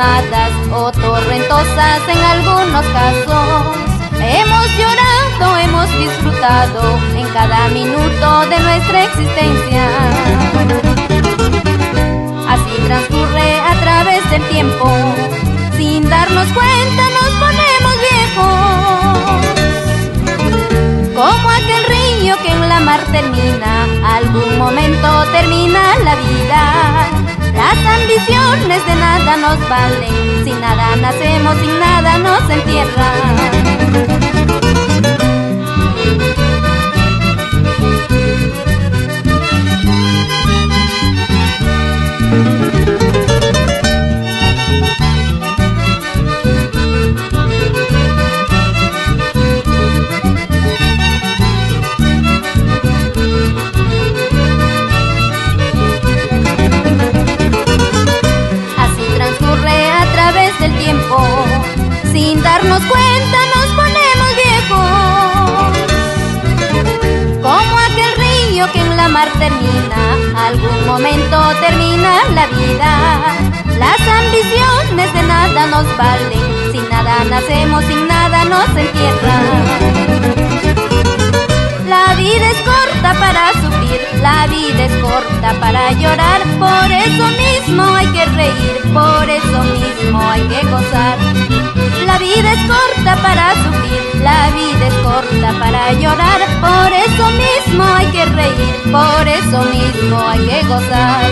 calmadas o torrentosas en algunos casos. Hemos llorado, hemos disfrutado en cada minuto de nuestra existencia. Así transcurre a través del tiempo, sin darnos cuenta nos ponemos viejos. Como aquel río que en la mar termina, algún momento termina la vida. Las ambiciones de nada nos valen, sin nada nacemos, sin nada nos entierran. Sin darnos cuenta nos ponemos viejos. Como aquel río que en la mar termina, algún momento termina la vida. Las ambiciones de nada nos valen, sin nada nacemos, sin nada nos entierran. La vida es corta para sufrir, la vida es corta para llorar. Por eso mismo hay que reír, por eso mismo hay que gozar. La vida es corta para sufrir, la vida es corta para llorar. Por eso mismo hay que reír, por eso mismo hay que gozar.